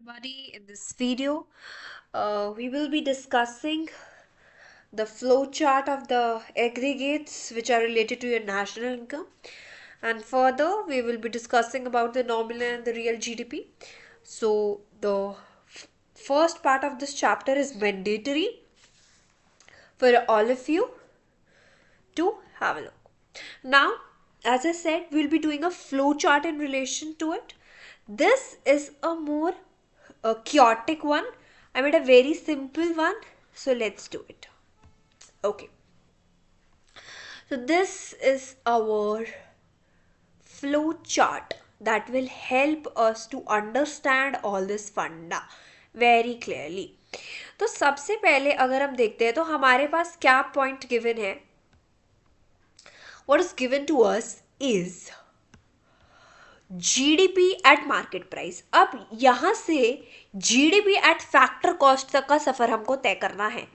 Everybody, in this video, we will be discussing the flow chart of the aggregates which are related to your national income, and further, we will be discussing about the nominal and the real GDP. So, the first part of this chapter is mandatory for all of you to have a look. Now, as I said, we'll be doing a flow chart in relation to it. This is a more chaotic one. I made a very simple one. So let's do it. Okay. So this is our flow chart that will help us to understand all this funda very clearly. तो सबसे पहले अगर हम देखते हैं तो हमारे पास क्या पॉइंट गिवन है. What is given to us is GDP at market price. अब यहां से जीडीपी एट फैक्टर कॉस्ट तक का सफर हमको तय करना है.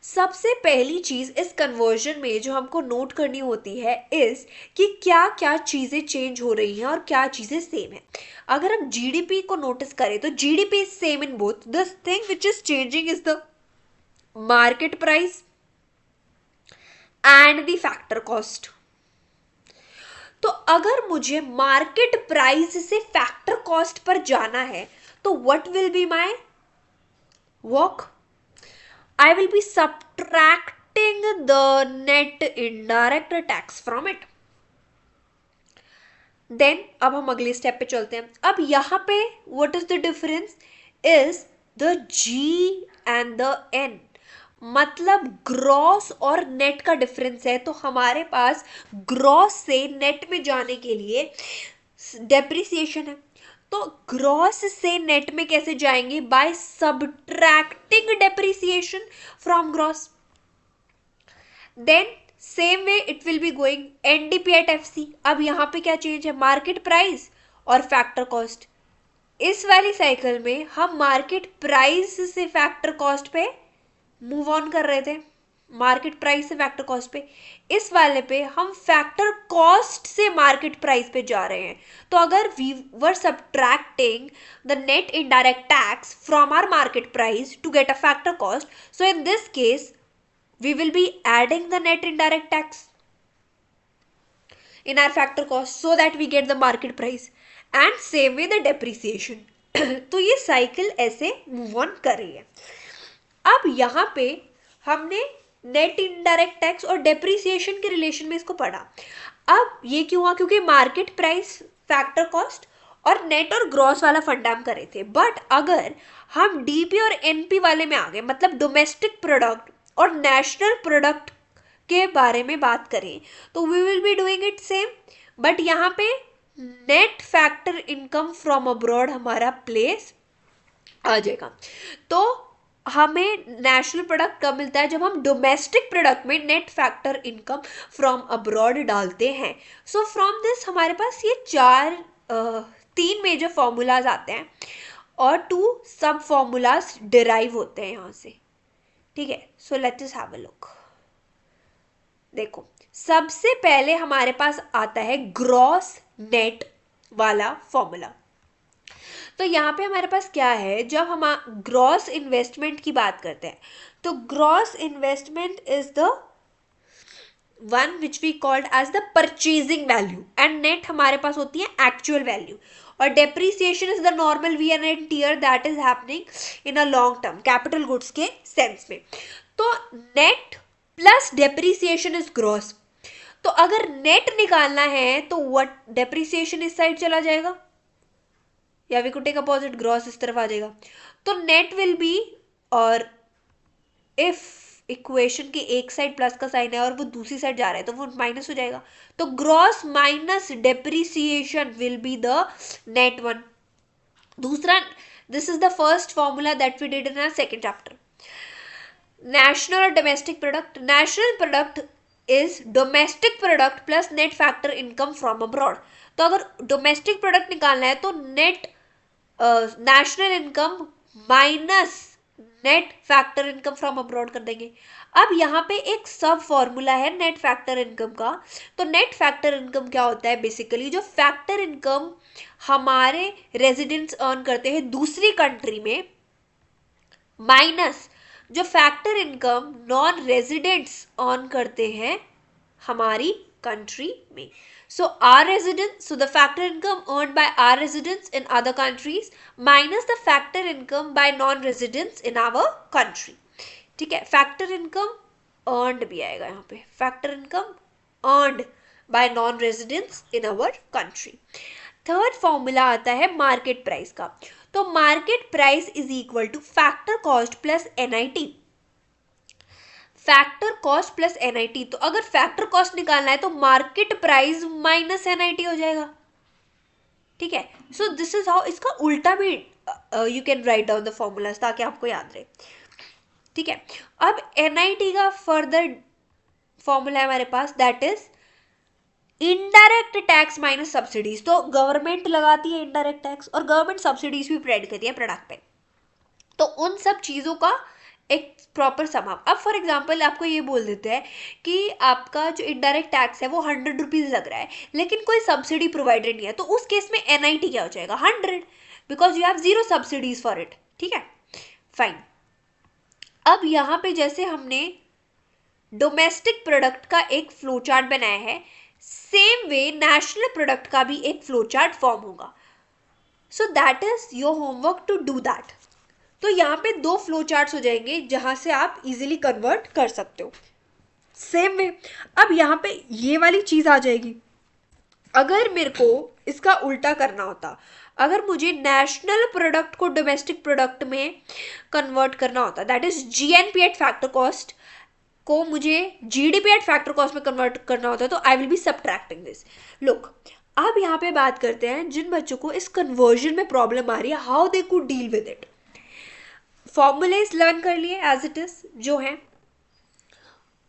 सबसे पहली चीज इस कन्वर्जन में जो हमको नोट करनी होती है इज कि क्या क्या चीजें चेंज हो रही हैं और क्या चीजें सेम है. अगर हम जीडीपी को नोटिस करें तो GDP is same in both. The thing which is changing is the market price and the factor cost. तो अगर मुझे मार्केट प्राइस से फैक्टर कॉस्ट पर जाना है तो what will be my work. I will be subtracting the net indirect tax from it. Then अब हम अगले स्टेप पे चलते हैं. अब यहाँ पे what is the difference is the G and the N. मतलब ग्रॉस और नेट का डिफरेंस है. तो हमारे पास ग्रॉस से नेट में जाने के लिए डेप्रिसिएशन है. तो ग्रॉस से नेट में कैसे जाएंगे? By subtracting depreciation from gross. Then same way it will be going NDP at FC. अब यहां पे क्या चेंज है? मार्केट प्राइस और फैक्टर कॉस्ट. इस वाली साइकिल में हम मार्केट प्राइस से फैक्टर कॉस्ट पे मूव ऑन कर रहे थे. मार्केट प्राइस से फैक्टर कॉस्ट पे. इस वाले पे हम फैक्टर कॉस्ट से मार्केट प्राइस पे जा रहे हैं. तो अगर we were subtracting the net indirect tax from our market price to get a factor cost, so in this case we will be adding the net indirect tax in our factor cost so that we get the market price and same way the depreciation. तो ये cycle ऐसे move on कर रही है. अब यहाँ पे हमने नेट इनडायरेक्ट टैक्स और डेप्रिसिएशन के रिलेशन में इसको पढ़ा. अब ये क्यों हुआ? क्योंकि मार्केट प्राइस, फैक्टर कॉस्ट और नेट और ग्रॉस वाला फंडा हम करे थे. बट अगर हम डीपी और एनपी वाले में आ गए, मतलब डोमेस्टिक प्रोडक्ट और नेशनल प्रोडक्ट के बारे में बात करें, तो we will be doing it same. But यहाँ पे net factor income from abroad हमारा प्लेस आ जाएगा. तो हमें नेशनल प्रोडक्ट कब मिलता है? जब हम डोमेस्टिक प्रोडक्ट में net factor income from abroad डालते हैं. सो फ्रॉम दिस हमारे पास ये तीन मेजर फॉर्मूलाज आते हैं और 2 सब फॉर्मूलाज डिराइव होते हैं यहाँ से. ठीक है. So let's just have a look. देखो, सबसे पहले हमारे पास आता है ग्रॉस नेट वाला फॉर्मूला. तो यहाँ पे हमारे पास क्या है? जब हम ग्रॉस इन्वेस्टमेंट की बात करते हैं तो gross investment is the one which we called as the purchasing value and net हमारे पास होती है एक्चुअल वैल्यू. और depreciation is the normal wear and tear that is happening in a long term capital goods के sense में. तो net plus depreciation is gross. तो अगर नेट निकालना है तो व्हाट, डेप्रिसिएशन इस साइड चला जाएगा या we could take opposite, gross इस तरफ आ जाएगा. तो नेट विल बी, और इफ इक्वेशन की एक साइड प्लस का साइन है और वो दूसरी साइड जा रहा है तो वो माइनस हो जाएगा. तो gross minus depreciation will be the net one. दूसरा, this is the first formula that we did in our second chapter. National और domestic product. National product is domestic product plus net factor income from abroad. तो अगर domestic product निकालना है तो net national income minus net factor income from abroad कर देंगे। अब यहाँ पे एक सब फॉर्मूला है नेट फैक्टर इनकम का। तो नेट फैक्टर इनकम क्या होता है, बेसिकली जो फैक्टर इनकम हमारे रेजिडेंट्स अर्न करते हैं दूसरी कंट्री में, माइनस जो factor income non residents earn करते हैं हमारी कंट्री में। So our residents, so the factor income earned by our residents in other countries minus the factor income by non-residents in our country. ठीक है, factor income earned भी आएगा यहाँ पे, factor income earned by non-residents in our country. Third formula आता है market price का। तो market price is equal two factor cost plus NIT. Factor cost plus NIT, तो अगर फैक्टर कॉस्ट निकालना है तो मार्केट प्राइस माइनस एनआईटी हो जाएगा। ठीक है, सो दिस इज हाउ, इसका उल्टा भी you can write down the formulas ताकि आपको याद रहे। ठीक है, अब एनआईटी का फर्दर फॉर्मूला है हमारे पास, that is indirect tax minus subsidies. तो गवर्नमेंट लगाती है इनडायरेक्ट टैक्स और गवर्नमेंट सब्सिडीज भी प्रोवाइड करती है प्रोडक्ट पे, तो उन सब चीज़ों का एक प्रॉपर सम। अब फॉर एग्जाम्पल आपको ये बोल देते हैं कि आपका जो इनडायरेक्ट टैक्स है वो 100 रुपीज़ लग रहा है, लेकिन कोई सब्सिडी प्रोवाइडेड नहीं है, तो उस केस में एनआईटी क्या हो जाएगा, 100, because you have 0 subsidies for it. ठीक है, फाइन। अब यहाँ पे जैसे हमने डोमेस्टिक प्रोडक्ट का एक फ्लो चार्ट बनाया है, सेम वे नेशनल प्रोडक्ट का भी एक फ्लो चार्ट फॉर्म होगा। So that is your homework to do that. तो यहाँ पे 2 फ्लो चार्ट्स हो जाएंगे जहां से आप इजीली कन्वर्ट कर सकते हो। सेम वे अब यहाँ पे ये वाली चीज आ जाएगी, अगर मेरे को इसका उल्टा करना होता, अगर मुझे नेशनल प्रोडक्ट को डोमेस्टिक प्रोडक्ट में कन्वर्ट करना होता, that is GNP eight factor cost को मुझे जीडीपी एट फैक्टर कॉस्ट में कन्वर्ट करना होता, तो I will be subtracting this. Look, अब यहाँ पे बात करते हैं जिन बच्चों को इस कन्वर्जन में प्रॉब्लम आ रही है, how they could deal with it. Formulas learn कर लिए एज इट इज जो है,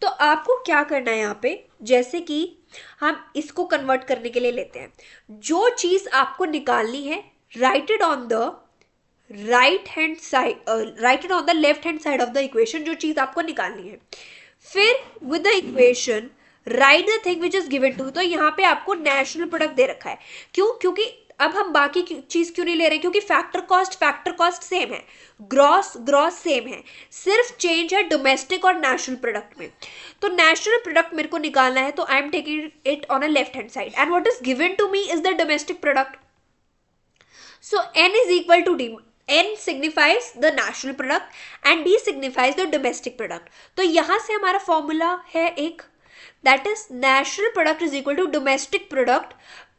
तो आपको क्या करना है यहाँ पे, जैसे कि हम इसको कन्वर्ट करने के लिए लेते हैं, जो चीज आपको निकालनी है write it on the right hand side, write it on the left hand side of the equation, जो चीज आपको निकालनी है। फिर with the equation write the thing which is given to. तो यहाँ पे आपको नेशनल प्रोडक्ट दे रखा है, क्यों, क्योंकि अब हम बाकी चीज क्यों नहीं ले रहे, क्योंकि फैक्टर कॉस्ट सेम है, ग्रॉस सेम है, सिर्फ चेंज है डोमेस्टिक और नेशनल प्रोडक्ट में। तो नेशनल प्रोडक्ट मेरे को निकालना है, तो I am taking it on a left hand side, and what is given to me is the domestic product. So n is equal to d, n signifies the national product and d signifies the domestic product। तो यहां से हमारा formula है एक, that is national product is equal to domestic product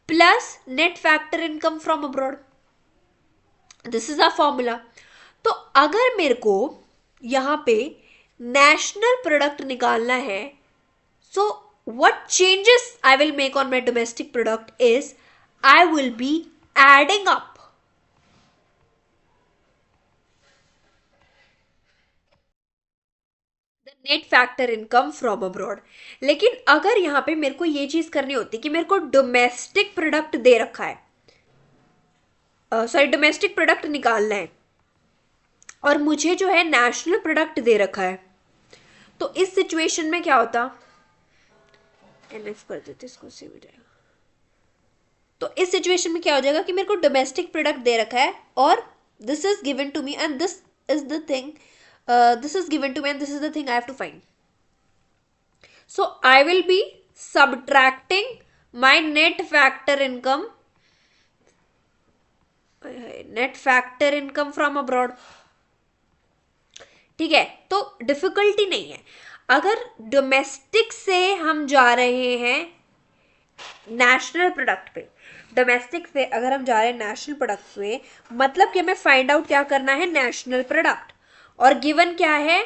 plus net factor income from abroad। this is our formula। तो अगर मेरे को यहां पे नेशनल प्रोडक्ट निकालना है, so what changes I will make on my domestic product is I will be adding up net factor income from abroad. लेकिन अगर यहाँ पे मेरे को ये चीज करनी होती कि मेरे को डोमेस्टिक प्रोडक्ट दे रखा है, सॉरी डोमेस्टिक प्रोडक्ट निकालना है और मुझे जो है नेशनल प्रोडक्ट दे रखा है, तो इस सिचुएशन में क्या होता, एनएफ कर देते इसको, सेव हो जाएगा। तो इस सिचुएशन में क्या हो जाएगा कि मेरे को डोमेस्टिक प्रोडक्ट दे रखा है और this is given to me and this is the thing, this is given to me and this is the thing I have to find. So I will be subtracting my net factor income from abroad। ठीक है, तो difficulty नहीं है। अगर domestic से हम जा रहे हैं नेशनल प्रोडक्ट पे, डोमेस्टिक से अगर हम जा रहे हैं नेशनल प्रोडक्ट पे, मतलब कि हमें फाइंड आउट क्या करना है, नेशनल प्रोडक्ट, और गिवन क्या है,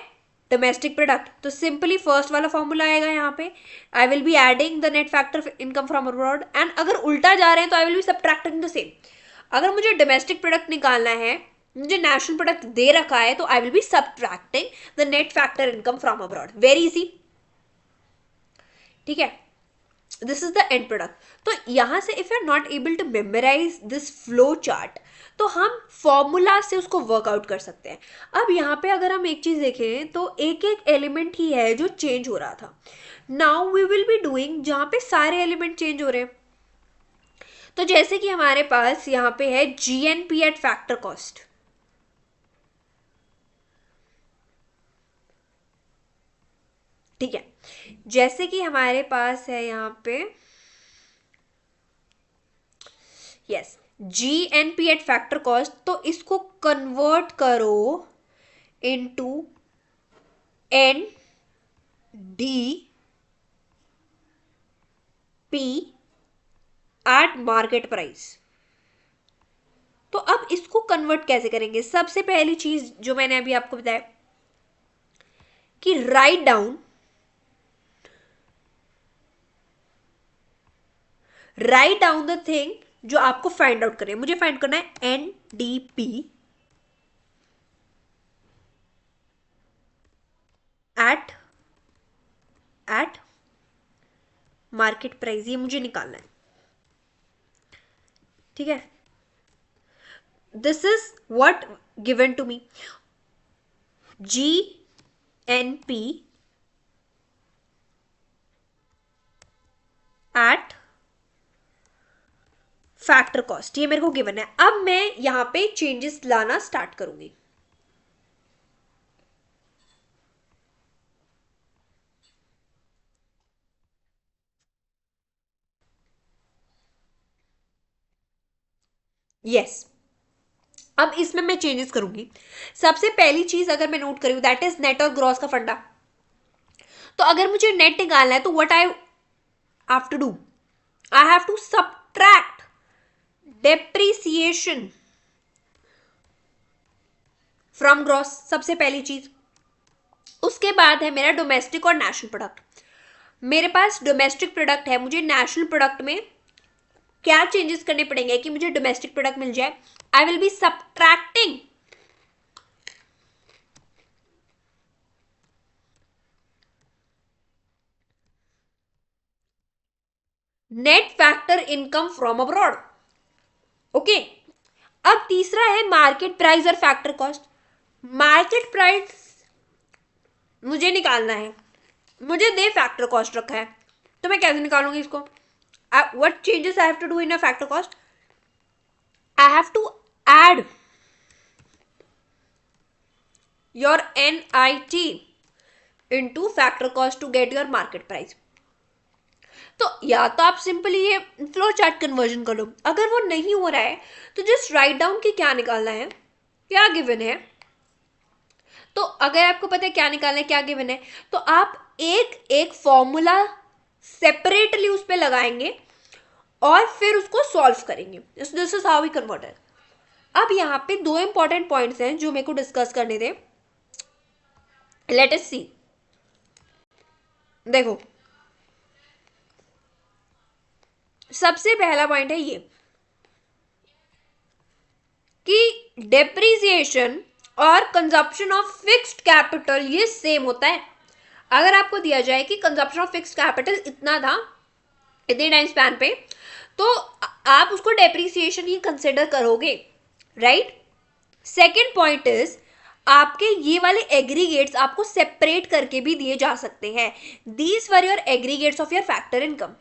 डोमेस्टिक प्रोडक्ट। तो सिंपली फर्स्ट वाला फॉर्मूला आएगा यहाँ पे, आई will be adding the net factor income from abroad, and अगर उल्टा जा रहे हैं तो I will be subtracting the same. अगर मुझे डोमेस्टिक प्रोडक्ट निकालना है, मुझे नेशनल प्रोडक्ट दे रखा है, तो I will be subtracting the net factor income from abroad. Very easy. ठीक है, this is the end product. तो यहां से if you are not able to memorise this flow chart, तो हम फॉर्मूला से उसको वर्कआउट कर सकते हैं। अब यहाँ पे अगर हम एक चीज देखें तो एक एक एलिमेंट ही है जो चेंज हो रहा था। Now we will be doing जहाँ पे सारे एलिमेंट चेंज हो रहे हैं। तो जैसे कि हमारे पास यहाँ पे है GNP एट फैक्टर कॉस्ट, ठीक है। जैसे कि हमारे पास है यहाँ पे yes GNP at factor cost, तो इसको कन्वर्ट करो into NDP eight market price. तो अब इसको कन्वर्ट कैसे करेंगे? सबसे पहली चीज जो मैंने अभी आपको बताया कि राइट डाउन द थिंग जो आपको फाइंड आउट करें। मुझे फाइंड करना है NDP एट मार्केट प्राइस, ये मुझे निकालना है, ठीक है। This is what given to me, GNP at factor cost, ये मेरे को गिवन है। अब मैं यहां पे चेंजेस लाना स्टार्ट करूंगी। यस अब इसमें मैं चेंजेस करूंगी। सबसे पहली चीज अगर मैं नोट करूं दैट इज नेट और ग्रॉस का फंडा। तो अगर मुझे नेट निकालना है तो what I have to do, I have to subtract depreciation from gross, सबसे पहली चीज। उसके बाद है मेरा डोमेस्टिक और नेशनल प्रोडक्ट। मेरे पास डोमेस्टिक प्रोडक्ट है, मुझे नेशनल प्रोडक्ट में क्या चेंजेस करने पड़ेंगे कि मुझे डोमेस्टिक प्रोडक्ट मिल जाए? आई will be subtracting net factor income from abroad. Okay, अब तीसरा है मार्केट प्राइस और फैक्टर कॉस्ट। मार्केट प्राइस मुझे निकालना है, मुझे दे फैक्टर कॉस्ट रखा है, तो मैं कैसे निकालूंगी इसको? What changes I have to do in a factor cost? I have to add your NIT into factor cost to get your market price. तो या तो आप सिंपली ये फ्लो चार्ट कन्वर्जन कर लो, अगर वो नहीं हो रहा है तो जस्ट राइट डाउन कि क्या निकालना है, क्या गिवन है। तो अगर आपको पता है क्या निकालना है, क्या गिवन है, तो आप एक एक फॉर्मूला सेपरेटली उस पर लगाएंगे और फिर उसको सॉल्व करेंगे। This is how we convert it. अब यहाँ पे दो इंपॉर्टेंट पॉइंट्स हैं जो मेरे को डिस्कस करने थे। लेट अस सी, देखो सबसे पहला पॉइंट है ये कि डेप्रिसिएशन और कंजप्शन ऑफ फिक्स्ड कैपिटल ये सेम होता है। अगर आपको दिया जाए कि कंजप्शन ऑफ फिक्स्ड कैपिटल इतना था इतने टाइम स्पैन पे, तो आप उसको डेप्रिसिएशन ही कंसिडर करोगे, राइट। सेकेंड पॉइंट इज आपके ये वाले एग्रीगेट्स आपको सेपरेट करके भी दिए जा सकते हैं। These were your aggregates of your factor income.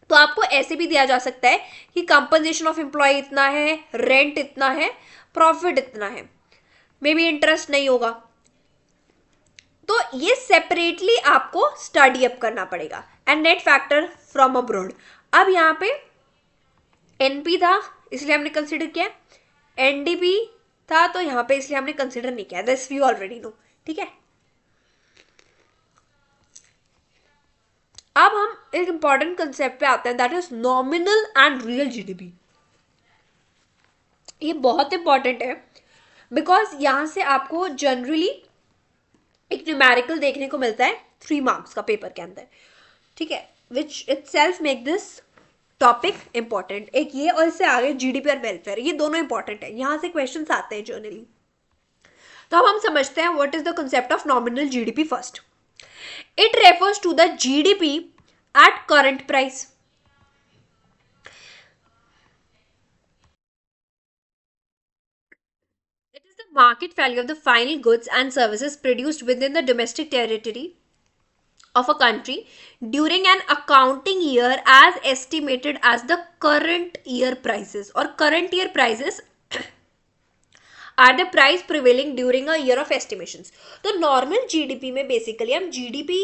तो आपको ऐसे भी दिया जा सकता है कि कंपनसेशन ऑफ एम्प्लॉय इतना है, रेंट इतना है, प्रॉफिट इतना है, मे बी इंटरेस्ट नहीं होगा। तो ये सेपरेटली आपको स्टडी अप करना पड़ेगा। And net factor from abroad, अब यहाँ पे NP था इसलिए हमने कंसिडर किया, NDP था तो यहाँ पे इसलिए हमने कंसिडर नहीं किया, दिस वी ऑलरेडी नो, ठीक है। अब हम एक इंपॉर्टेंट कंसेप्ट पे आते हैं that is nominal and real GDP। ये बहुत इंपॉर्टेंट है बिकॉज यहां से आपको जनरली एक न्यूमेरिकल देखने को मिलता है 3 मार्क्स का पेपर के अंदर, ठीक है, which itself make this topic important. एक ये और इससे आगे GDP और वेलफेयर, ये दोनों इंपॉर्टेंट है, यहां से क्वेश्चन आते हैं जर्नली। तो अब हम समझते हैं what is the concept of nominal GDP first. It refers to the GDP at current price. market value of the final goods and services produced within the domestic territory of a country during an accounting year as estimated as the current year prices, or current year prices are the price prevailing during a year of estimations. तो normal GDP में basically हम GDP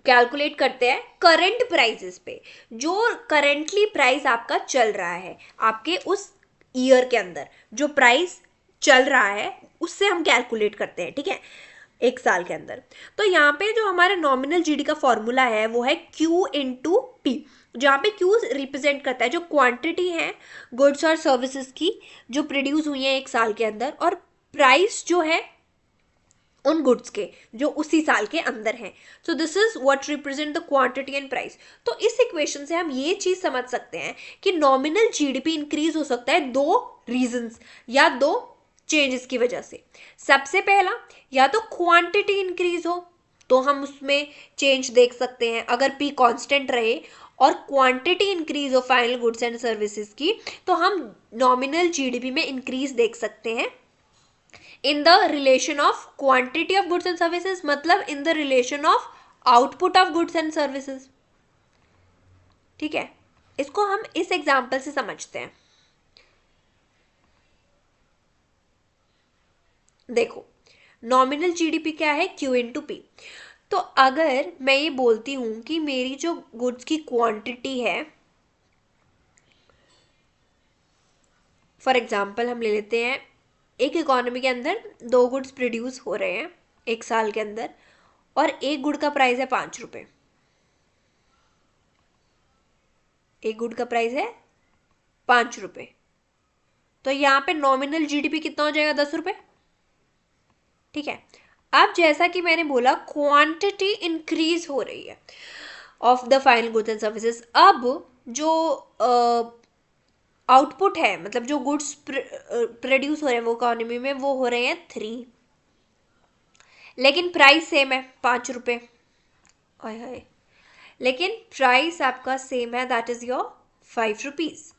calculate करते हैं current prices पे, जो currently price आपका चल रहा है आपके उस ईयर के अंदर, जो प्राइस चल रहा है उससे हम कैलकुलेट करते हैं, ठीक है, एक साल के अंदर। तो यहाँ पे जो हमारा नॉमिनल जीडी का फॉर्मूला है वो है Q इंटू पी, जहाँ पे Q रिप्रेजेंट करता है जो क्वांटिटी है गुड्स और सर्विसेज की जो प्रोड्यूस हुई है एक साल के अंदर, और प्राइस जो है उन गुड्स के जो उसी साल के अंदर हैं। So this is what represent the quantity and price. तो इस इक्वेशन से हम ये चीज समझ सकते हैं कि नॉमिनल जीडीपी इंक्रीज हो सकता है दो रीजंस या दो चेंजेस की वजह से। सबसे पहला, या तो क्वांटिटी इंक्रीज हो तो हम उसमें चेंज देख सकते हैं अगर पी कांस्टेंट रहे, और क्वांटिटी इंक्रीज हो फाइनल गुड्स एंड सर्विसेज की तो हम नॉमिनल जीडीपी में इंक्रीज देख सकते हैं in the relation of quantity of goods and services, मतलब in the relation of output of goods and services. ठीक है, इसको हम इस एग्जांपल से समझते हैं। देखो नॉमिनल जीडीपी क्या है, Q इंटू पी। तो अगर मैं ये बोलती हूं कि मेरी जो गुड्स की क्वांटिटी है, फॉर एग्जांपल हम ले लेते हैं एक इकोनॉमी के अंदर 2 गुड्स प्रोड्यूस हो रहे हैं एक साल के अंदर, और एक गुड का प्राइस है 5 रुपये। एक गुड का प्राइस है 5 रुपये, तो यहाँ पे नॉमिनल जीडीपी कितना हो जाएगा, 10 रुपये। ठीक है, अब जैसा कि मैंने बोला क्वांटिटी इंक्रीज हो रही है of the final goods and services. अब जो आउटपुट है, मतलब जो गुड्स प्रोड्यूस हो रहे हैं वो इकोनॉमी में, वो हो रहे हैं 3, लेकिन प्राइस सेम है 5 रुपये। हाय, लेकिन प्राइस आपका सेम है, दैट इज योर 5 रुपीज।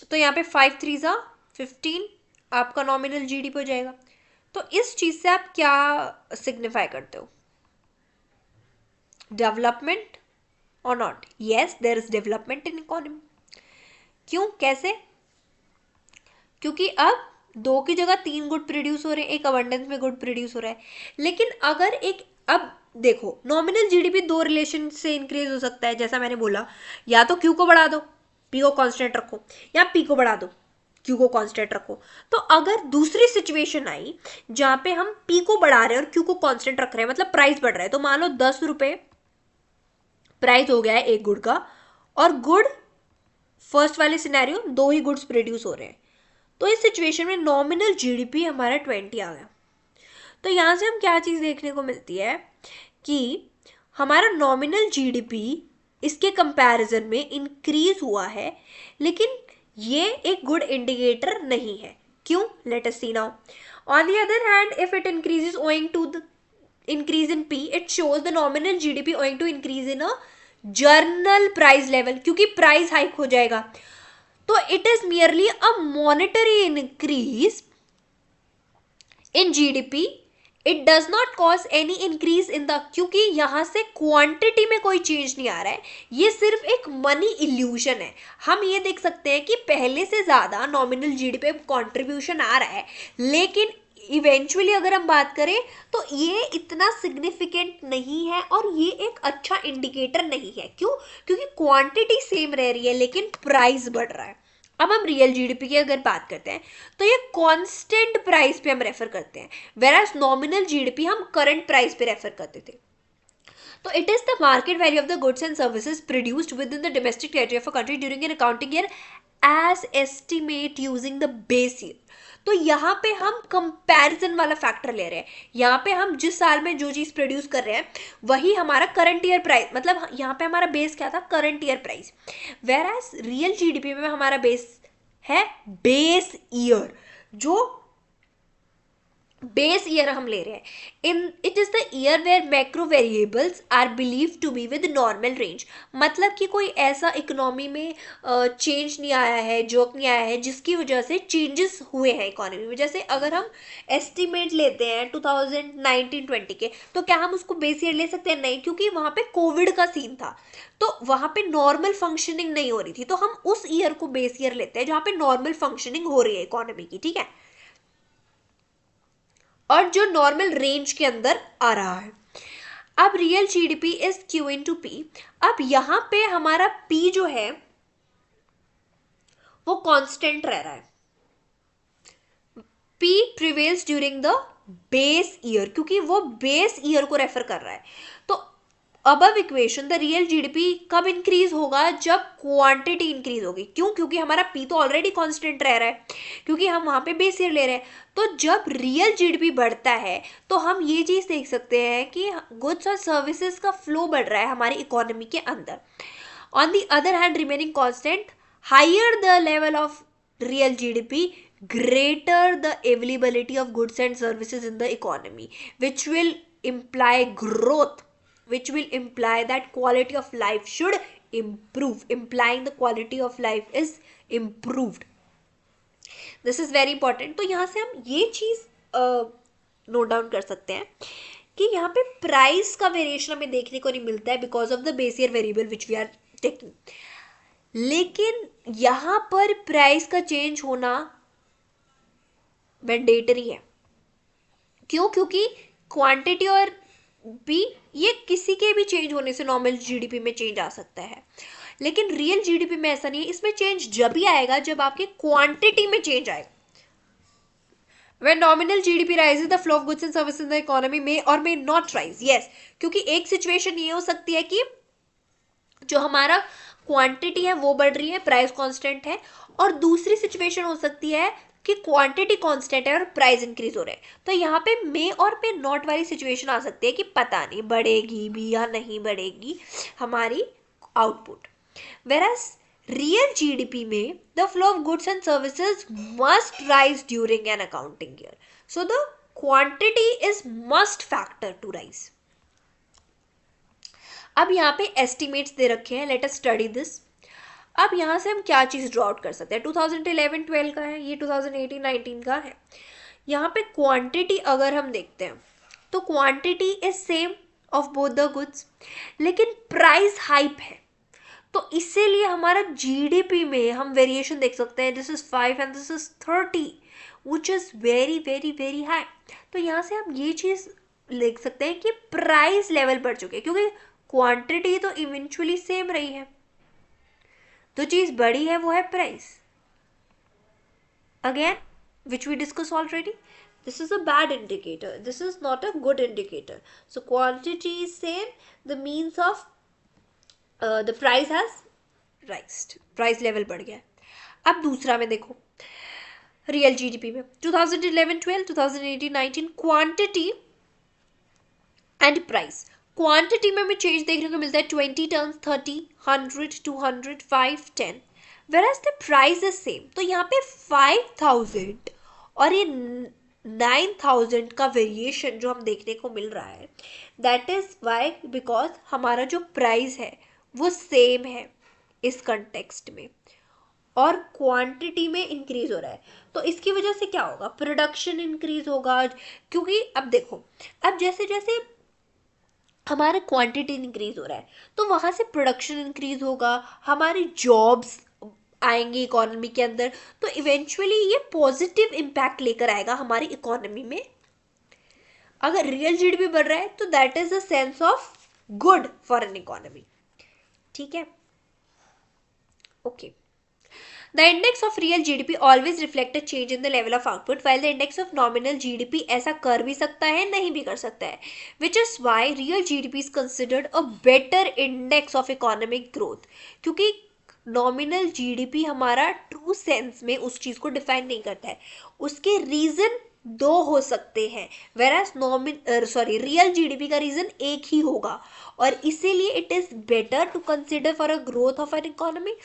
तो यहाँ पे 5 3 जा 15 आपका नॉमिनल जीडीपी हो जाएगा। तो इस चीज से आप क्या सिग्निफाई करते हो, डेवलपमेंट और not? Yes, there is development in economy. क्यों, कैसे? क्योंकि अब 2 की जगह 3 गुड प्रोड्यूस हो रहे हैं, एक अबंडेंस में गुड प्रोड्यूस हो रहा है। लेकिन अगर एक, अब देखो नॉमिनल जीडीपी 2 रिलेशन से इंक्रीज हो सकता है, जैसा मैंने बोला, या तो Q को बढ़ा दो, P को कांस्टेंट रखो, या P को बढ़ा दो, Q को कांस्टेंट रखो। तो अगर दूसरी सिचुएशन आई जहां पे हम P को बढ़ा रहे हैं और Q को कांस्टेंट रख रहे हैं, मतलब प्राइस बढ़ रहा है, तो मान लो 10 रुपये प्राइस हो गया है एक गुड का, और गुड फर्स्ट वाले सिनेरियो 2 ही गुड्स प्रोड्यूस हो रहे हैं, तो इस सिचुएशन में नॉमिनल जीडीपी हमारा 20 आ गया। तो यहां से हम क्या चीज देखने को मिलती है कि हमारा नॉमिनल जीडीपी इसके कंपैरिजन में इंक्रीज हुआ है, लेकिन ये एक गुड इंडिकेटर नहीं है। क्यों? Let us see now. On the other hand, if it increases owing to the increase in P, it shows the nominal GDP owing to increase in a journal price level, क्योंकि price hike हो जाएगा। तो it is merely a monetary increase in GDP. It does not cause any increase in the, क्योंकि यहां से quantity में कोई change नहीं आ रहा है, ये सिर्फ एक मनी इल्यूशन है। हम ये देख सकते हैं कि पहले से ज्यादा नॉमिनल जीडीपी कॉन्ट्रीब्यूशन आ रहा है, लेकिन इवेंचुअली अगर हम बात करें तो ये इतना सिग्निफिकेंट नहीं है, और ये एक अच्छा इंडिकेटर नहीं है। क्यों? क्योंकि क्वांटिटी सेम रह रही है लेकिन प्राइस बढ़ रहा है। अब हम रियल जीडीपी की अगर बात करते हैं तो ये कांस्टेंट प्राइस पे हम रेफर करते हैं, वेराज नॉमिनल जीडीपी हम करंट प्राइस पे रेफर करते थे। तो it is the market value of the goods and services produced within the domestic territory of a country during an accounting year as estimate using the base year. तो यहाँ पे हम comparison वाला factor ले रहे हैं, यहाँ पे हम जिस साल में जो चीज प्रोड्यूस कर रहे हैं वही हमारा करंट ईयर प्राइस, मतलब यहाँ पे हमारा बेस क्या था, current year price. Whereas real रियल जीडीपी में हमारा बेस है बेस ईयर, जो बेस ईयर हम ले रहे हैं. In it is the year where macro variables are believe to be with normal range. मतलब कि कोई ऐसा इकोनॉमी में चेंज नहीं आया है, जोक नहीं आया है जिसकी वजह से चेंजेस हुए हैं इकोनॉमी में. जैसे अगर हम एस्टिमेट लेते हैं 2019-20 के, तो क्या हम उसको बेस ईयर ले सकते हैं? नहीं, क्योंकि वहाँ पे कोविड का सीन था, तो वहाँ पे नॉर्मल फंक्शनिंग नहीं हो रही थी. तो हम उस ईयर को बेस ईयर लेते हैं जहाँ पे नॉर्मल फंक्शनिंग हो रही है इकोनॉमी की. ठीक है, और जो नॉर्मल रेंज के अंदर आ रहा है. अब real GDP is Q into P पी. अब यहां पे हमारा पी जो है वो कांस्टेंट रह रहा है. P prevails during the base year, क्योंकि वो बेस ईयर को रेफर कर रहा है. तो above equation the real GDP कब इंक्रीज होगा? जब क्वांटिटी इंक्रीज होगी. क्यों? क्योंकि हमारा पी तो ऑलरेडी कांस्टेंट रह रहा है, क्योंकि हम वहां पे बेस ईयर ले रहे हैं. तो जब रियल जीडीपी बढ़ता है तो हम ये चीज देख सकते हैं कि गुड्स और सर्विसेज का फ्लो बढ़ रहा है हमारी इकोनॉमी के अंदर. On the other hand remaining constant, higher the level of real GDP, greater the availability of goods and services in the economy, which will imply growth, which will imply that quality of life should improve, implying the quality of life is improved. This is very important. तो यहाँ से हम ये चीज note down कर सकते हैं कि यहाँ पे प्राइस का वेरिएशन हमें देखने को नहीं मिलता है because of the base year variable which we are taking. लेकिन यहां पर प्राइस का चेंज होना मैंडेटरी है. क्यों? क्योंकि क्वांटिटी और भी ये किसी के भी चेंज होने से नॉर्मल जीडीपी में चेंज आ सकता है, लेकिन रियल जीडीपी में ऐसा नहीं है. इसमें चेंज जब ही आएगा जब आपके क्वांटिटी में चेंज आएगा. When nominal GDP rises, the flow of goods and services in the economy may or may not rise. Yes, क्योंकि एक सिचुएशन ये हो सकती है कि जो हमारा क्वांटिटी है वो बढ़ रही है, प्राइस कांस्टेंट है, और दूसरी सिचुएशन हो सकती है कि क्वांटिटी कांस्टेंट है और प्राइस इंक्रीज हो रहा है. तो यहाँ पे मे और पे नॉट वाली सिचुएशन आ सकती है कि पता नहीं बढ़ेगी भी या नहीं बढ़ेगी हमारी आउटपुट. वेराज रियल जीडीपी में the flow of goods and services must rise during an accounting year. So the quantity is must factor to rise. अब यहाँ पे एस्टिमेट्स दे रखे हैं, लेट अस स्टडी दिस. अब यहाँ से हम क्या चीज़ ड्रॉ आउट कर सकते हैं? 2011-12 का है, ये 2018-19 का है. यहाँ पे क्वांटिटी अगर हम देखते हैं तो quantity is same of both the goods, लेकिन प्राइस हाइप है. तो इसीलिए हमारा जीडीपी में हम वेरिएशन देख सकते हैं. This is 5 and this is 30 which is very very very high. तो यहाँ से हम ये चीज़ लिख सकते हैं कि प्राइस लेवल बढ़ चुके हैं, क्योंकि क्वांटिटी तो इवेंचुअली सेम रही है. तो चीज बड़ी है वो है price. Again which we discuss already, this is a bad indicator, this is not a good indicator. So quantity is same, the means of the price has raised, price level बढ़ गया. अब दूसरा में देखो रियल जीडीपी में 2011-12, 2018-19 quantity and price. Quantity में हमें change देखने को मिलता है 20 turns, 30, 100, 200, 5, 10. वेराज the price is same. तो यहाँ पे 5000 और ये 9000 का वेरिएशन जो हम देखने को मिल रहा है, दैट इज वाई बिकॉज हमारा जो प्राइस है वो सेम है इस कंटेक्स्ट में और क्वांटिटी में इंक्रीज हो रहा है. तो इसकी वजह से क्या होगा? प्रोडक्शन इंक्रीज होगा. क्योंकि अब देखो, अब जैसे जैसे हमारा क्वांटिटी इंक्रीज हो रहा है तो वहाँ से प्रोडक्शन इंक्रीज होगा, हमारी जॉब्स आएंगी इकोनॉमी के अंदर. तो इवेंचुअली ये पॉजिटिव इम्पैक्ट लेकर आएगा हमारी इकोनॉमी में. अगर रियल जीडीपी बढ़ रहा है तो that is a sense of good for an economy. ठीक है, okay. The index of real GDP always reflect a change in the level of output, while the index of nominal GDP ऐसा कर भी सकता है, नहीं भी कर सकता है. Which is why real GDP is considered a better index of economic growth. क्योंकि नॉमिनल जीडीपी हमारा ट्रू सेंस में उस चीज को डिफाइन नहीं करता है. उसके रीजन दो हो सकते हैं, वेराज रियल जीडीपी का रीजन एक ही होगा, और इसीलिए it is better to consider for a growth of an economy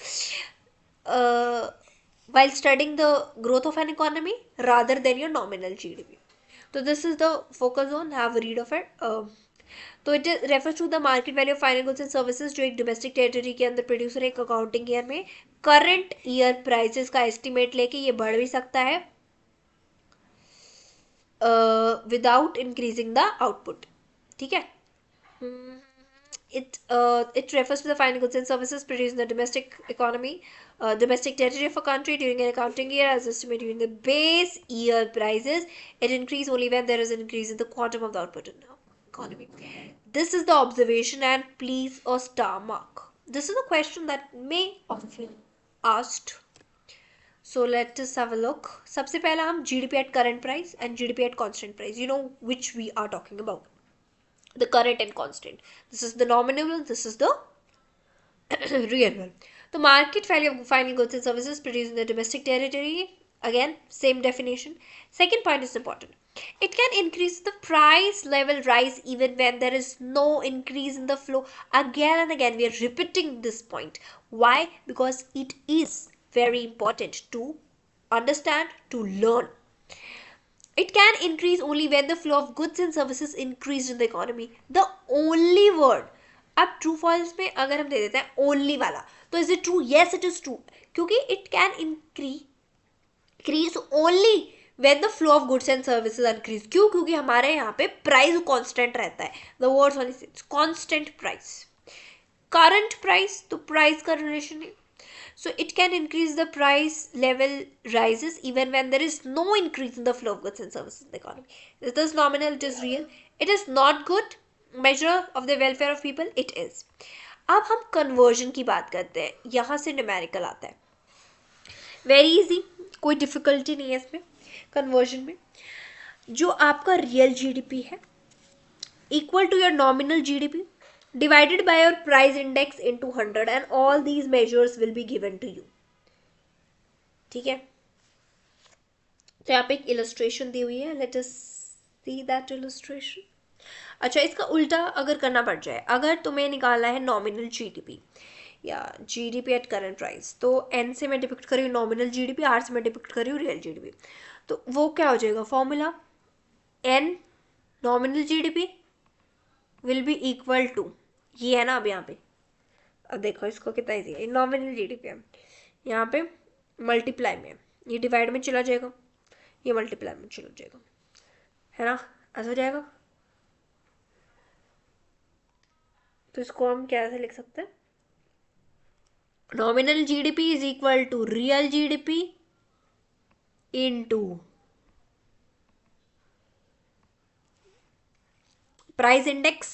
while studying the growth of an economy rather than your nominal GDP. तो this is the focus on, have a read of it. तो it refers to the market value of final goods and services जो एक domestic territory के अंदर producer एक accounting year में current year prices का estimate लेके ये बढ़ भी सकता है विदाउट इंक्रीजिंग द आउटपुट. ठीक है. It refers to the final goods and services produced in the domestic economy, domestic territory of a country during an accounting year as estimated during the base year prices. It increases only when there is an increase in the quantum of the output in the economy. This is the observation and please a star mark. This is a question that may often asked. So let us have a look. सबसे पहला हम GDP at current price and GDP at constant price. You know which we are talking about. The current and constant. This is the nominal one, this is the real one. The market value of final goods and services produced in the domestic territory, again same definition. Second point is important. It can increase the price level rise even when there is no increase in the flow. Again and again we are repeating this point. Why? Because it is very important to understand, to learn. It can increase only when the flow of goods and services increased in the economy. The only word. अब true false में अगर हम दे देते हैं only वाला तो is it true? Yes it is true, क्योंकि it can increase only when the flow of goods and services increase. क्यों? क्योंकि हमारे यहाँ पे प्राइस कांस्टेंट रहता है. The words only says constant price. Current price तो प्राइस का रिलेशन है. So it can increase the price level rises even when there is no increase in the flow of goods and services in the economy. It is nominal, it is real. It is not good measure of the welfare of people. It is. अब हम conversion की बात करते हैं. यहाँ से numerical आता है. Very easy, कोई difficulty नहीं है इसमें. Conversion में जो आपका real GDP है equal to your nominal GDP divided by your price index into 100 and all these measures will be given to you. ठीक है. तो यहाँ पे एक illustration दी हुई है. Let us see that illustration. अच्छा, इसका उल्टा अगर करना पड़ जाए, अगर तुम्हें निकालना है nominal GDP या GDP at current price, तो N से मैं डिपिक्ट कर रही हूँ nominal GDP, R से मैं डिपिक्ट कर रही हूँ real GDP. तो वो क्या हो जाएगा formula? N nominal GDP will be equal to, ये है ना अब यहाँ पे. अब देखो इसको कितना इजी है. नॉमिनल जीडीपी है, यहाँ पे मल्टीप्लाई में, ये डिवाइड में चला जाएगा, ये मल्टीप्लाई में चला जाएगा, है ना? ऐसा हो जाएगा. तो इसको हम कैसे लिख सकते हैं? Nominal GDP is equal to real GDP into price index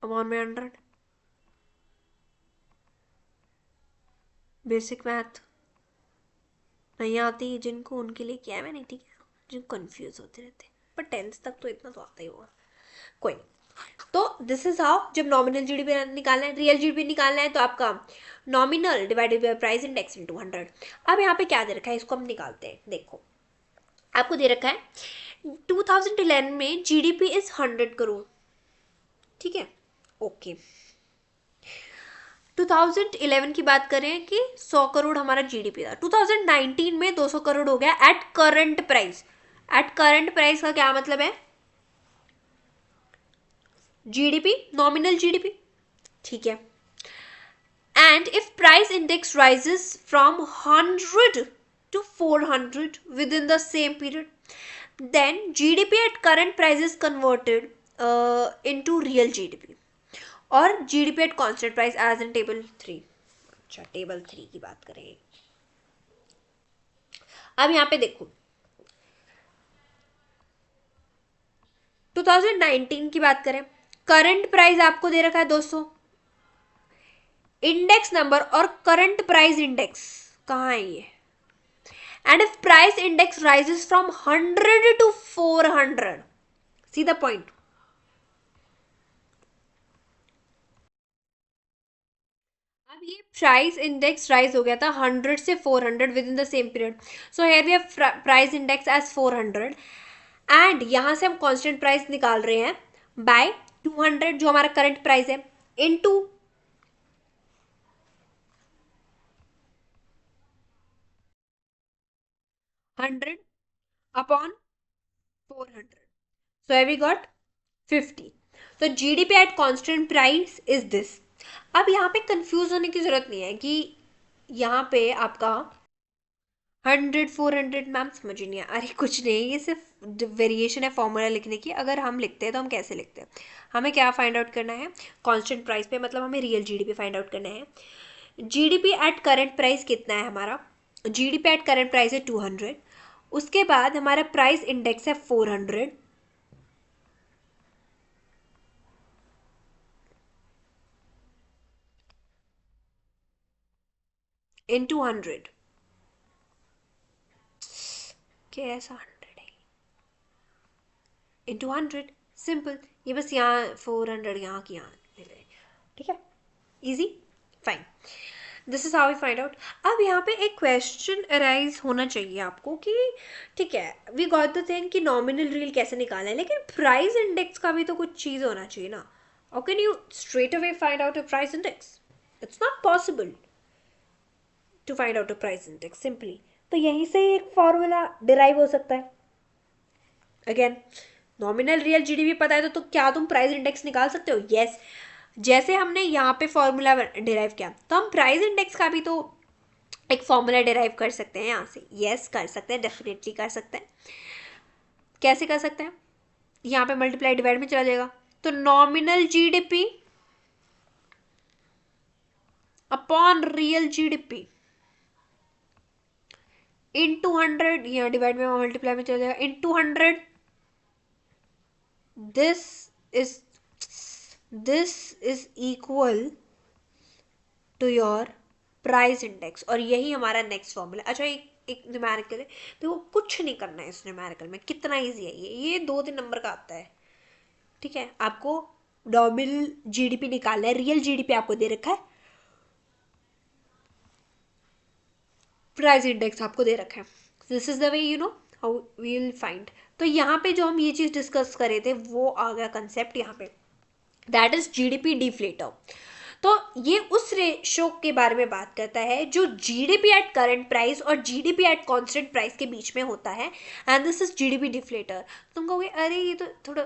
upon में 100. बेसिक मैथ नहीं आती जिनको, उनके लिए क्या है मैंने, ठीक है, जिनको कंफ्यूज होते रहते, पर 10th तक तो इतना तो आता ही होगा. कोई नहीं. तो दिस इज हाउ, जब नॉमिनल जीडीपी निकालना है, रियल जीडीपी निकालना है, तो आपका nominal divided by price index into 100. अब यहाँ पे क्या दे रखा है, इसको हम निकालते हैं. देखो आपको दे रखा है 2011 में जीडीपी इज 100 करोड़. ठीक है, ओके. 2011 की बात करें कि 100 करोड़ हमारा जीडीपी था. 2019 में 200 करोड़ हो गया eight current price. Eight current price का क्या मतलब है? GDP, nominal GDP. ठीक है. And if price index rises from 100 to 400 within the same period, then GDP at current price is converted into real GDP और GDP at constant price as in table 3. अच्छा, table 3 की बात करें. अब यहाँ पे देखो 2019 की बात करें, करंट प्राइस आपको दे रखा है 200. इंडेक्स नंबर और करंट प्राइस इंडेक्स कहाँ है ये? And if price index rises from 100 to 400, see the point. अब ये price index rise हो गया था 100 से 400 within the same period. So here we have price index as 400 and यहाँ से हम constant price निकाल रहे हैं by 200 जो हमारा current price है into 100 upon 400. So here we got 50. So GDP at constant price is this. अब यहाँ पे कंफ्यूज होने की जरूरत नहीं है कि यहाँ पे आपका 100 400 मैम समझ ही नहीं है। अरे कुछ नहीं, ये सिर्फ वेरिएशन है फॉर्मूला लिखने की। अगर हम लिखते हैं तो हम कैसे लिखते हैं, हमें क्या फाइंड आउट करना है कांस्टेंट प्राइस पे, मतलब हमें रियल जीडीपी फाइंड आउट करना है। जीडीपी एट करंट प्राइस कितना है हमारा, जीडीपी एट करंट प्राइस है 200, उसके बाद हमारा प्राइस इंडेक्स है 400, इन 200 कैसा 100 है इन 200, सिंपल। ये बस यहाँ 400 यहाँ की यहाँ ले लें, ठीक है, easy, fine. This is how we find out. अब यहाँ पे एक क्वेश्चन अराइज होना चाहिए आपको कि ठीक है वी गॉट द थिंग कि नॉमिनल रियल कैसे निकालना है, लेकिन प्राइस इंडेक्स का भी तो कुछ चीज़ होना चाहिए ना। How can you straight away find out a price index, it's not possible to find out a price index simply. तो यहीं से ही एक फॉर्मूला डिराइव हो सकता है। अगेन नॉमिनल रियल जीडीपी पता है तो क्या तुम प्राइस इंडेक्स निकाल सकते हो? यस। जैसे हमने यहाँ पे फॉर्मूला डिराइव किया तो हम प्राइस इंडेक्स का भी तो एक फॉर्मूला डिराइव कर सकते हैं यहाँ से। यस कर सकते हैं, डेफिनेटली कर सकते हैं। कैसे कर सकते हैं, यहाँ पे मल्टीप्लाई डिवाइड में चला जाएगा तो nominal GDP upon real GDP in 200, यहाँ डिवाइड में मल्टीप्लाई में चला जाएगा इन 200, this is equal to your price index. और यही हमारा नेक्स्ट फॉर्मूला। अच्छा एक न्यूमेरिकल है तो वो कुछ नहीं करना है इस न्यूमेरिकल में, कितना इजी है ये 2-3 नंबर का आता है, ठीक है। आपको नॉमिनल जीडीपी निकालना है, रियल जीडीपी आपको दे रखा है, प्राइस इंडेक्स आपको दे रखा है। This is the way you know how we will find. तो यहाँ पे जो हम ये चीज डिस्कस करे थे वो आ गया कंसेप्ट यहाँ पे, दैट इज जीडीपी डिफ्लेटर। तो ये उस रेशो के बारे में बात करता है जो जीडीपी एट करंट प्राइस और जीडीपी एट कांस्टेंट प्राइस के बीच में होता है, and this is GDP deflator. तुम कहोगे अरे ये तो थोड़ा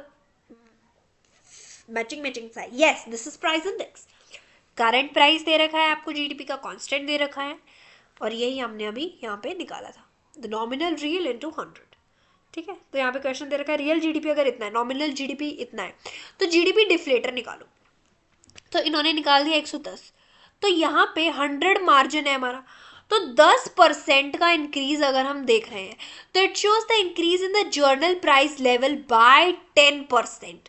मैचिंग सा है। Yes, this is price index. Current price दे रखा है आपको, जीडीपी का कांस्टेंट दे रखा है, और यही हमने अभी यहाँ पे निकाला था, द नॉमिनल रियल इनटू 100, ठीक है। तो यहाँ पे क्वेश्चन दे रखा है रियल जीडीपी अगर इतना है, नॉमिनल जीडीपी इतना है, तो जीडीपी डिफ्लेटर निकालो। तो इन्होंने निकाल दिया 110, तो यहाँ पे 100 मार्जिन है हमारा, तो 10% का इंक्रीज अगर हम देख रहे हैं तो it shows the increase in the general price level by 10%।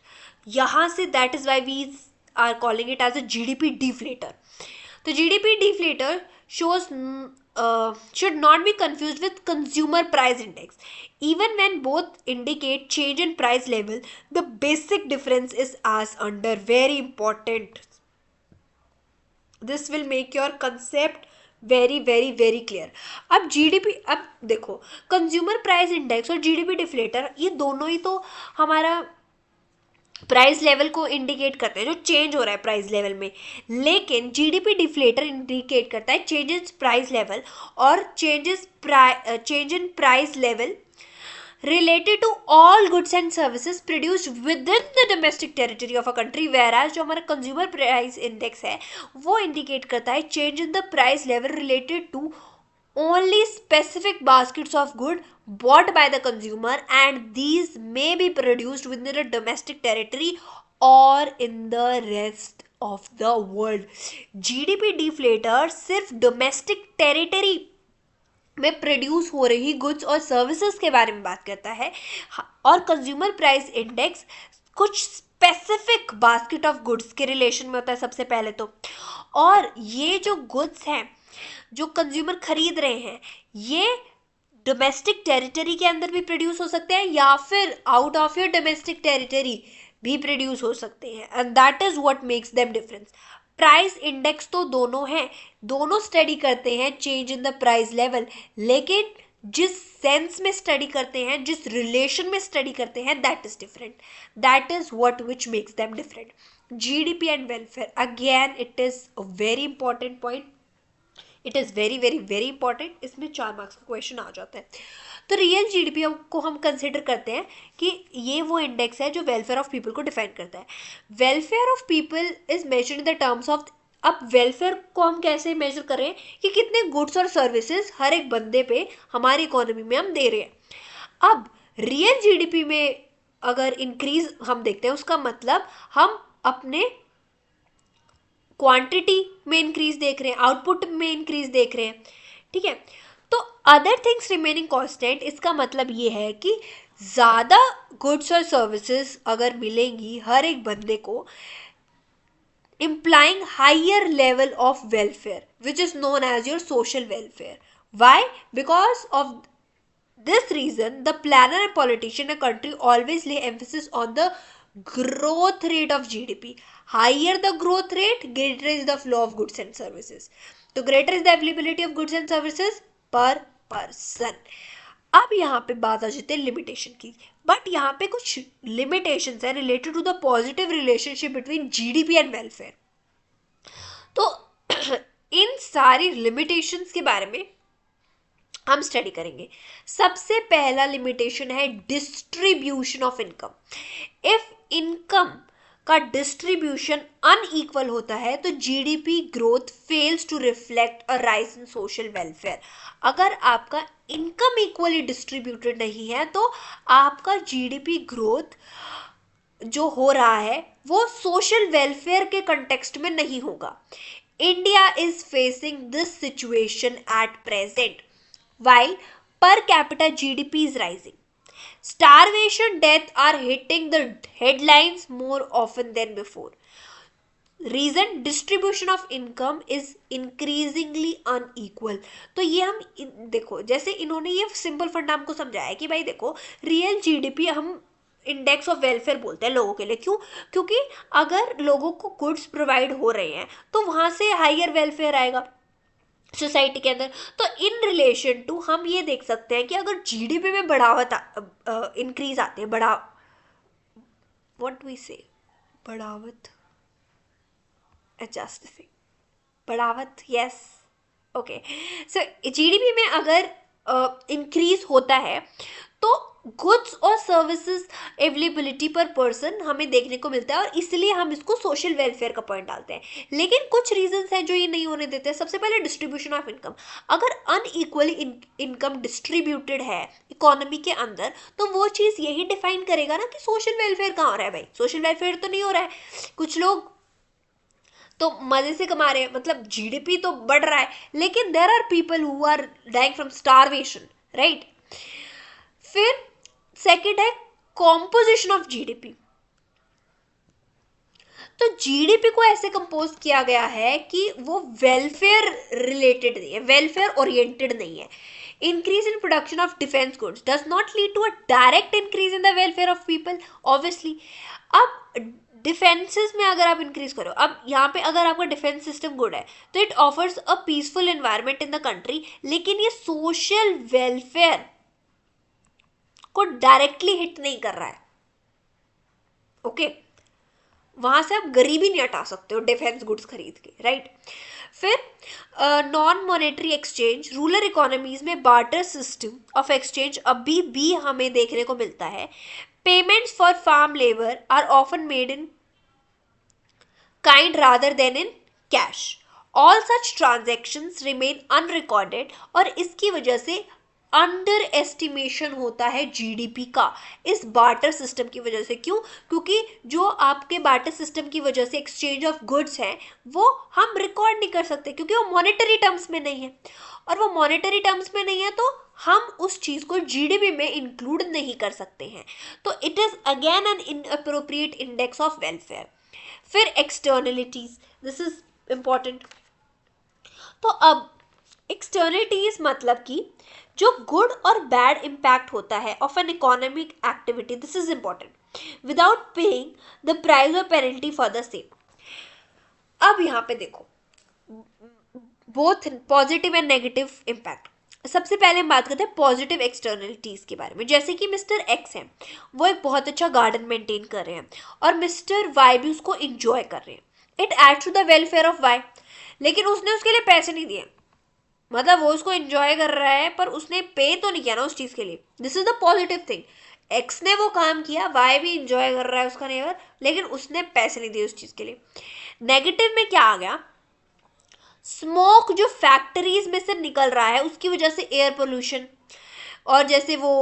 यहाँ से that is why we are calling it as a GDP deflator. तो GDP deflator shows should not be confused with consumer price index. Even when both indicate change in price level, the basic difference is as under. Very important. This will make your concept very clear. अब GDP, अब देखो consumer price index और GDP deflator ये दोनों ही तो हमारा price level को indicate करते हैं, जो चेंज हो रहा है प्राइस लेवल में, लेकिन जीडीपी डिफ्लेटर इंडिकेट करता है चेंज इन प्राइस लेवल और change in price level related to all goods and services produced within the domestic territory of a country, whereas जो हमारा consumer price index है वो indicate करता है change in the price level related to only specific baskets of good bought by the consumer, and these may be produced within the domestic territory or in the rest of the world. GDP deflator सिर्फ domestic territory में produce हो रही goods और services के बारे में बात करता है, और कंज्यूमर प्राइस इंडेक्स कुछ स्पेसिफिक बास्केट ऑफ गुड्स के रिलेशन में होता है सबसे पहले तो। और ये जो गुड्स हैं जो कंज्यूमर खरीद रहे हैं ये डोमेस्टिक टेरिटरी के अंदर भी प्रोड्यूस हो सकते हैं या फिर out of your domestic territory भी प्रोड्यूस हो सकते हैं, and that is what makes them difference. Price index तो दोनों हैं, दोनों स्टडी करते हैं change in the price level, लेकिन जिस सेंस में स्टडी करते हैं, जिस रिलेशन में स्टडी करते हैं, that is different, that is what which makes them different. GDP and welfare, again it is a very important point, it is very important. इसमें 4 मार्क्स का क्वेश्चन आ जाता है। तो रियल जीडीपी को हम कंसिडर करते हैं कि ये वो इंडेक्स है जो वेलफेयर ऑफ पीपल को डिफाइन करता है. Welfare of people is measured in the terms of. अब वेलफेयर को हम कैसे मेजर करें कि कितने गुड्स और सर्विसेज हर एक बंदे पे हमारी इकोनॉमी में हम दे रहे हैं. अब रियल जीडीपी में अगर इंक्रीज हम देखते हैं, उसका मतलब हम अपने क्वांटिटी में इंक्रीज देख रहे हैं, आउटपुट में इंक्रीज देख रहे हैं. ठीक है. तो अदर थिंग्स रिमेनिंग कांस्टेंट, इसका मतलब ये है कि ज़्यादा गुड्स और सर्विसेज अगर मिलेंगी हर एक बंदे को, implying higher level of welfare, which is known as your social welfare. Why? Because of this reason, the planner and politician in a country always lay emphasis on the growth rate of GDP. Higher the growth rate, greater is the flow of goods and services. So greater is the availability of goods and services per person. अब यहाँ पे बात आ जाती है limitation की. But यहाँ पे कुछ लिमिटेशन है related to the positive relationship between GDP and welfare. तो इन सारी लिमिटेशंस के बारे में हम स्टडी करेंगे. सबसे पहला लिमिटेशन है distribution of income. If income का डिस्ट्रीब्यूशन अनइक्वल होता है तो GDP growth fails to reflect a rise in social welfare. अगर आपका इनकम इक्वली डिस्ट्रीब्यूटेड नहीं है तो आपका जीडीपी ग्रोथ जो हो रहा है वो सोशल वेलफेयर के कंटेक्स्ट में नहीं होगा. India is facing this situation at present while per capita GDP is rising. Starvation, death are hitting the headlines more often than before. Reason, distribution of income is increasingly unequal. तो ये हम देखो, जैसे इन्होंने ये सिंपल फंडा हमको समझाया कि भाई देखो, रियल जीडीपी हम इंडेक्स ऑफ वेलफेयर बोलते हैं लोगों के लिए. क्यों? क्योंकि अगर लोगों को गुड्स प्रोवाइड हो रहे हैं तो वहाँ से हायर वेलफेयर आएगा सोसाइटी के अंदर. तो इन रिलेशन टू हम ये देख सकते हैं कि अगर जीडीपी में बढ़ावत इंक्रीज आते हैं, व्हाट वी से बढ़ावत, एडजस्ट से बढ़ावत, यस, ओके. सो जीडीपी में अगर इंक्रीज होता है तो गुड्स और सर्विसेज अवेलेबिलिटी पर पर्सन हमें देखने को मिलता है और इसलिए हम इसको सोशल वेलफेयर का पॉइंट डालते हैं. लेकिन कुछ रीजंस हैं जो ये नहीं होने देते हैं. सबसे पहले डिस्ट्रीब्यूशन ऑफ इनकम. अगर अनइक्वली इनकम डिस्ट्रीब्यूटेड है इकोनॉमी के अंदर तो वो चीज़ यही डिफाइन करेगा ना कि सोशल वेलफेयर कहाँ हो रहा है. भाई सोशल वेलफेयर तो नहीं हो रहा है. कुछ लोग तो मजे से कमा रहे हैं, मतलब जीडीपी तो बढ़ रहा है, लेकिन there are people who are dying from starvation, right. फिर सेकेंड है कॉम्पोजिशन ऑफ जीडीपी. तो जीडीपी को ऐसे कंपोज किया गया है कि वो वेलफेयर रिलेटेड नहीं है, वेलफेयर ओरिएंटेड नहीं है. Increase in production of defence goods does not lead to a direct increase in the welfare of people, obviously. अब डिफेंसेस में अगर आप इंक्रीज करो, अब यहाँ पे अगर आपका डिफेंस सिस्टम गुड है तो it offers a peaceful environment in the country, लेकिन ये सोशल वेलफेयर को डायरेक्टली हिट नहीं कर रहा है. ओके, वहां से आप गरीबी नहीं हटा सकते हो डिफेंस गुड्स खरीद के, राइट. फिर non monetary exchange. Rural economies में बार्टर सिस्टम ऑफ एक्सचेंज अभी भी हमें देखने को मिलता है. Payments for farm labour are often made in kind rather than in cash. All such transactions remain unrecorded और इसकी वजह से अंडर एस्टिमेशन होता है जीडीपी का इस बार्टर सिस्टम की वजह से. क्यों? क्योंकि जो आपके बार्टर सिस्टम की वजह से एक्सचेंज ऑफ गुड्स है वो हम रिकॉर्ड नहीं कर सकते क्योंकि वो मॉनेटरी टर्म्स में नहीं है, और वो मॉनेटरी टर्म्स में नहीं है तो हम उस चीज़ को जीडीपी में इंक्लूड नहीं कर सकते हैं. तो it is again an inappropriate index of welfare. फिर एक्सटर्नलिटीज, दिस इज इम्पॉर्टेंट. तो अब एक्सटर्नलिटीज मतलब कि जो गुड और बैड इम्पैक्ट होता है of an economic activity, this is important, without paying the price और पेनल्टी फॉर द सेम. अब यहाँ पे देखो both positive and negative impact. सबसे पहले हम बात करते हैं पॉजिटिव एक्सटर्नलिटीज के बारे में. जैसे कि मिस्टर एक्स है, वो एक बहुत अच्छा गार्डन मेंटेन कर रहे हैं और मिस्टर वाई भी उसको इंजॉय कर रहे हैं. It adds to the welfare of Y, लेकिन उसने उसके लिए पैसे नहीं दिए, मतलब वो उसको एंजॉय कर रहा है पर उसने पे तो नहीं किया ना उस चीज के लिए. This is the positive thing. X ने वो काम किया, वाई भी इंजॉय कर रहा है उसका नेबर, लेकिन उसने पैसे नहीं दिए उस चीज के लिए. नेगेटिव में क्या आ गया? स्मोक जो फैक्ट्रीज में से निकल रहा है उसकी वजह से एयर पोल्यूशन, और जैसे वो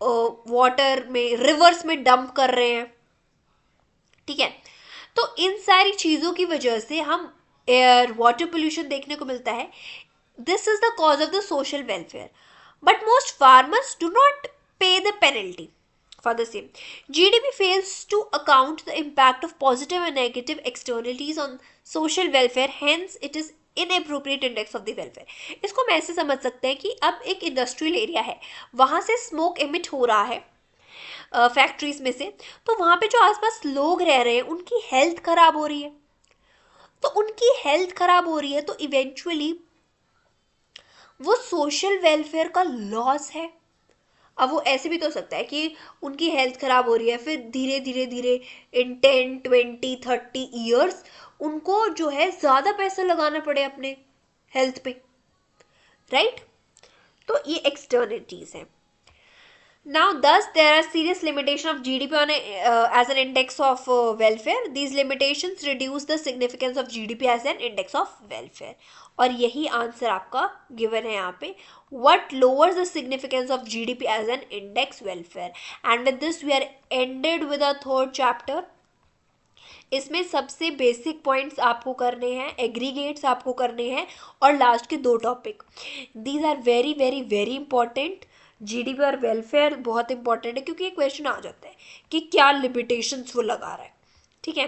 वाटर में, रिवर्स में डंप कर रहे हैं. ठीक है, तो इन सारी चीजों की वजह से हम एयर वाटर पोल्यूशन देखने को मिलता है. This is the cause of the social welfare. But most farmers do not pay the penalty for the same. GDP fails to account the impact of positive and negative externalities on social welfare, hence it is inappropriate index of the welfare. इसको हम ऐसे समझ सकते हैं कि अब एक industrial area है, वहाँ से स्मोक एमिट हो रहा है फैक्ट्रीज में से, तो वहाँ पे जो आसपास लोग रह रहे हैं उनकी हेल्थ खराब हो रही है. तो उनकी हेल्थ खराब हो रही है तो इवेंचुअली वो सोशल वेलफेयर का लॉस है. अब वो ऐसे भी तो हो सकता है कि उनकी हेल्थ खराब हो रही है, फिर धीरे धीरे धीरे इन 10, 20, 30 ईयर्स उनको जो है ज़्यादा पैसा लगाना पड़े अपने हेल्थ पे, राइट? तो ये एक्सटर्निटीज है. Now, thus, there are serious limitation of GDP on as an index of welfare. These limitations reduce the significance of GDP as an index of welfare. और यही आंसर आपका गिवन है यहाँ पे. What lowers the significance of GDP as an index welfare? And with this, we are ended with our third chapter. इसमें सबसे basic points आपको करने हैं, एग्रीगेट्स आपको करने हैं, और लास्ट के 2 topic. These are very very very important. GDP और वेलफेयर बहुत इंपॉर्टेंट है क्योंकि ये क्वेश्चन आ जाता है कि क्या लिमिटेशंस वो लगा रहा है. ठीक है,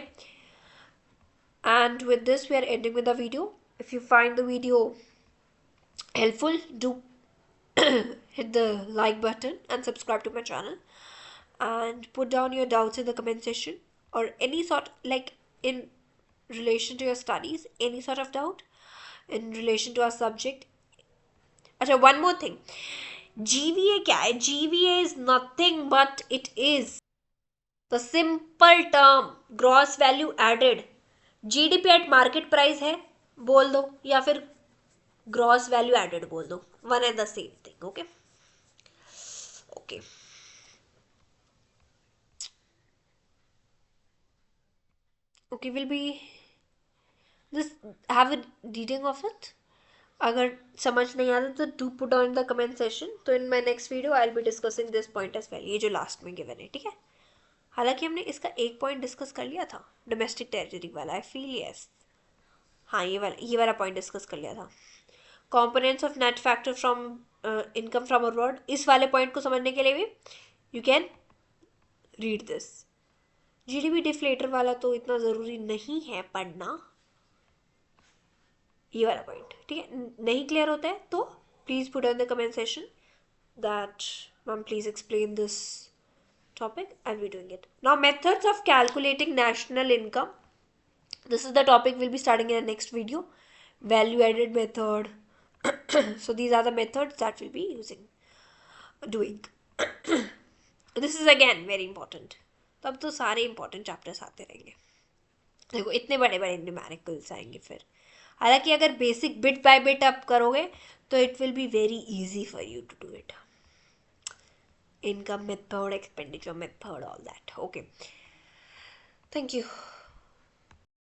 and with this we are ending with the video. If you find the video helpful, do hit the like button and subscribe to my channel, and put down your doubts in the comment section, or any sort, like in relation to your studies, any sort of doubt in relation to our subject. अच्छा, one more thing. GVA क्या है? GVA is nothing but it is the simple term gross value added. GDP at market price है बोल दो, या फिर gross value added बोल दो, one and the same thing. Okay, okay. Okay, will be this, have a reading of it. अगर समझ नहीं आता तो do put on the comment session. तो in my next video I will be discussing this point as well, ये जो last में given है. ठीक है, हालांकि हमने इसका एक पॉइंट डिस्कस कर लिया था, डोमेस्टिक टेरिटरी वाला. आई फील यस, हाँ ये वाला पॉइंट डिस्कस कर लिया था. Components of net factor from income from abroad, इस वाले पॉइंट को समझने के लिए भी you can read this. GDP deflator वाला तो इतना ज़रूरी नहीं है पढ़ना, ये वाला पॉइंट. ठीक है, नहीं क्लियर होता है तो please put in the comment session that ma'am please explain this topic. I'll be doing it. Now, methods of calculating national income. This is the topic we'll be starting in the next video. Value added method. So these are the methods that we'll be doing. This is again very important. तब तो सारे important chapters आते रहेंगे. देखो इतने बड़े बड़े numericals आएंगे फिर. हालांकि अगर बेसिक बिट बाय बिट आप करोगे तो it will be very easy for you to do it. Income method, expenditure method, all that. Okay, thank you.